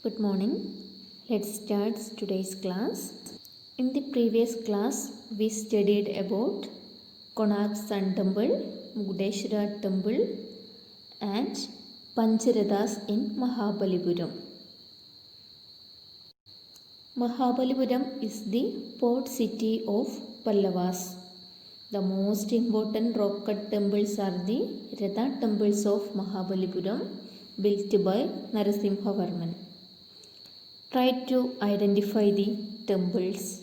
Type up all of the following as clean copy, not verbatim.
Good morning. Let's start today's class. In the previous class, we studied about Konark Sun Temple, Mugdeshwara Temple, and Pancharathas in Mahabalipuram. Mahabalipuram is the port city of Pallavas. The most important rock-cut temples are the Ratha temples of Mahabalipuram, built by Narasimhavarman. Try to identify the temples.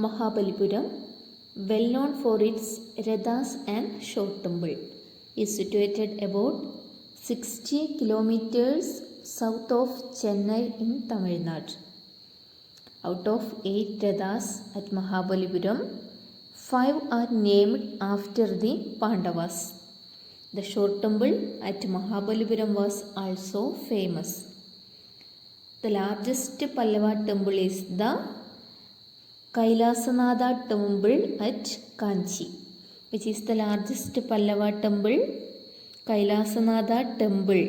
Mahabalipuram, well known for its Rathas and Short Temple, is situated about 60 kilometers south of Chennai in Tamil Nadu. Out of 8 Rathas at Mahabalipuram, 5 are named after the Pandavas. The Short Temple at Mahabalipuram was also famous. The largest Pallava temple is the Kailasanatha temple at Kanchi. Which is the largest Pallava temple? Kailasanatha temple.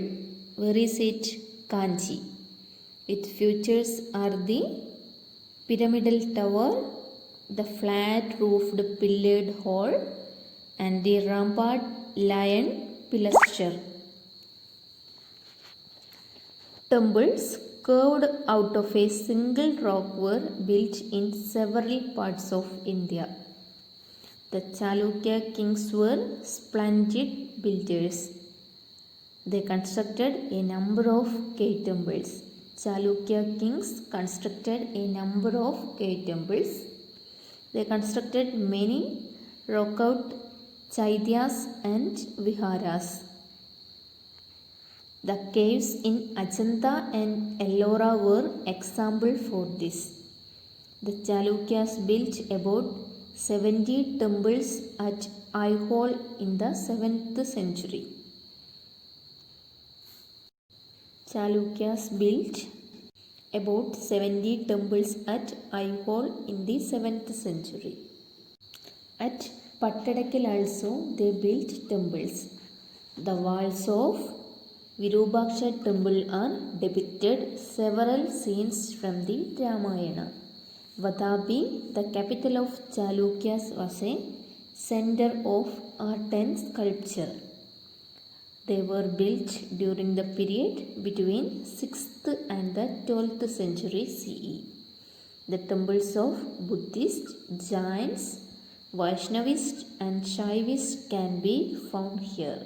Where is it? Kanchi. Its features are the pyramidal tower, the flat roofed pillared hall, and the rampart lion pilaster. Temples carved out of a single rock were built in several parts of India. The Chalukya kings were splendid builders. They constructed a number of cave temples. Chalukya kings constructed a number of cave temples. They constructed many rock-cut chaityas and viharas. The caves in Ajanta and Ellora were example for this. The Chalukyas built about 70 temples at Aihole in the 7th century. Chalukyas built about 70 temples at Aihole in the 7th century. At Pattadakal also they built temples. The walls of Virupaksha temple are depicted several scenes from the Ramayana. Vadabi, the capital of Chalukyas, was a center of art and sculpture. They were built during the period between 6th and the 12th century CE. The temples of Buddhist, Jains, Vaishnavist and Shaivist can be found here.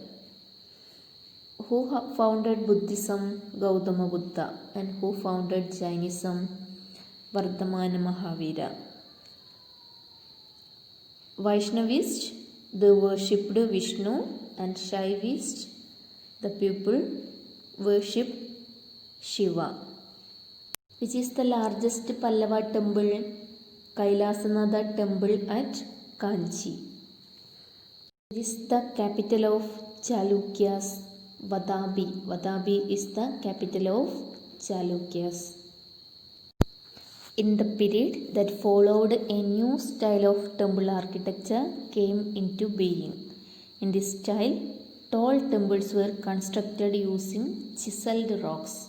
Who founded Buddhism? Gautama Buddha. And who founded Jainism? Vardhamana Mahavira. Vaishnavist, they worshipped Vishnu, and Shaivist, the people worshipped Shiva. Which is the largest Pallava temple? Kailasanatha temple at Kanchi. It is the capital of Chalukyas. Vadabi. Vadabi is the capital of Chalukyas. In the period that followed, a new style of temple architecture came into being. In this style, tall temples were constructed using chiseled rocks.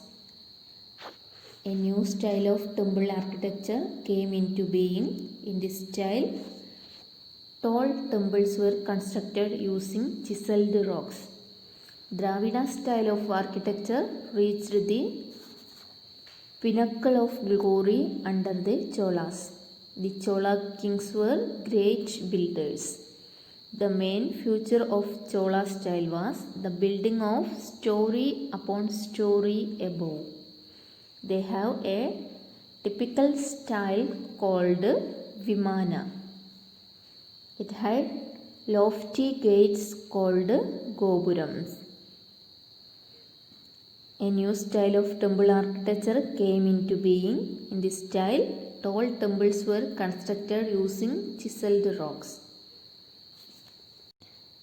A new style of temple architecture came into being. In this style, tall temples were constructed using chiseled rocks. Dravida style of architecture reached the pinnacle of glory under the Cholas. The Chola kings were great builders. The main feature of Chola style was the building of story upon story above. They have a typical style called Vimana. It had Lofty gates called gopurams. A new style of temple architecture came into being. In this style, tall temples were constructed using chiseled rocks.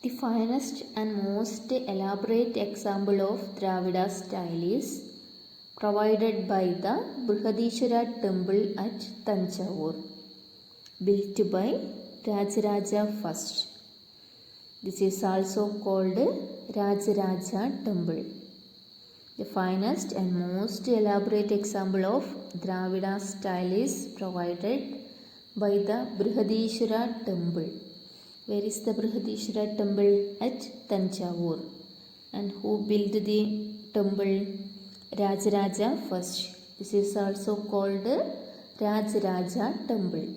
The finest and most elaborate example of Dravida style is provided by the Brihadishwara temple at Tanjavur, built by Rajaraja I. This is also called Rajaraja temple. The finest and most elaborate example of Dravida style is provided by the Brihadishwara temple. Where is the Brihadishwara temple? At Tanjavur. And who built the temple? Rajaraja I. This is also called Rajaraja temple.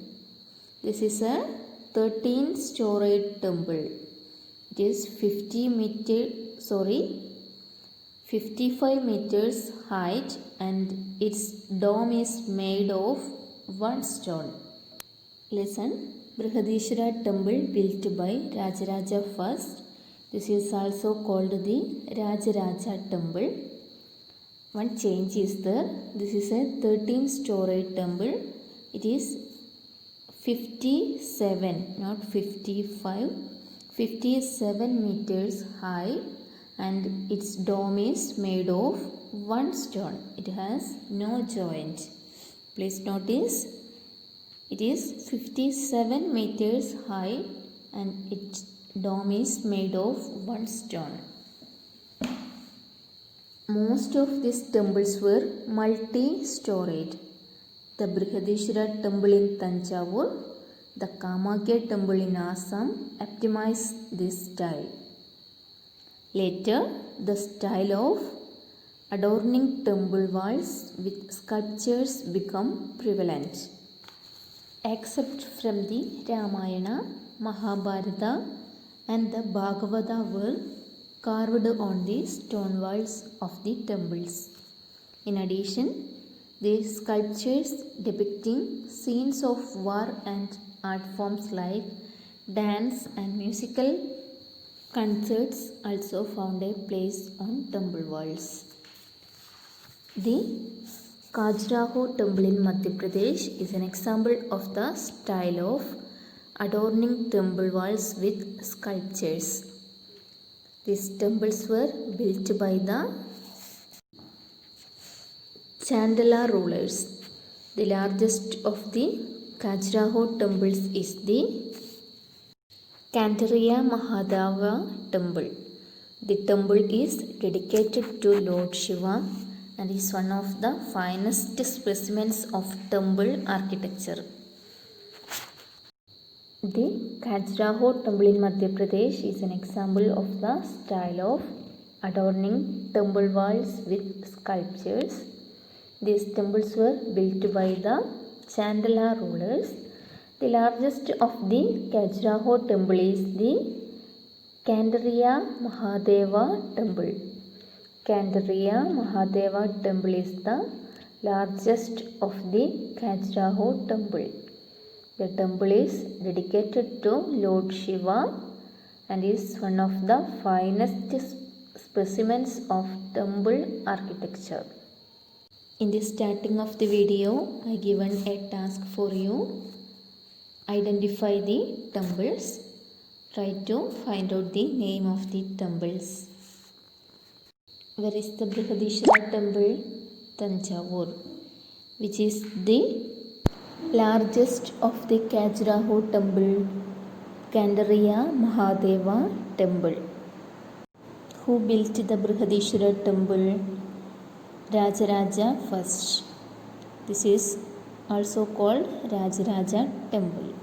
This is a 13-storied temple. It is 55 meters height and its dome is made of one stone. Listen, Brihadishwara temple built by Rajaraja I. This is also called the Rajaraja temple. One change is there. This is a 13-storied temple. It is 57, not 55, 57 meters high and its dome is made of one stone. It has no joint. Please notice, it is 57 meters high and its dome is made of one stone. Most of these temples were multi-storied. The Brihadishwara temple in Tanjavur, the Kamakya temple in Assam optimized this style. Later, the style of adorning temple walls with sculptures become prevalent. Except from the Ramayana, Mahabharata and the Bhagavata were carved on the stone walls of the temples. In addition, the sculptures depicting scenes of war and art forms like dance and musical concerts also found a place on temple walls. The Khajuraho temple in Madhya Pradesh is an example of the style of adorning temple walls with sculptures. These temples were built by the Chandala rulers. The largest of the Khajuraho temples is the Kandariya Mahadeva temple. The temple is dedicated to Lord Shiva and is one of the finest specimens of temple architecture. The Khajuraho temple in Madhya Pradesh is an example of the style of adorning temple walls with sculptures. These temples were built by the Chandala rulers. The largest of the Khajuraho temple is the Kandariya Mahadeva temple. Kandariya Mahadeva temple is the largest of the Khajuraho temple. The temple is dedicated to Lord Shiva and is one of the finest specimens of temple architecture. In the starting of the video, I given a task for you. Identify the temples. Try to find out the name of the temples. Where is the Brihadishwara temple? Tanjavur. Which is the largest of the Khajuraho temple? Kandariya Mahadeva temple. Who built the Brihadishwara temple? Rajaraja I. This is also called Rajaraja temple.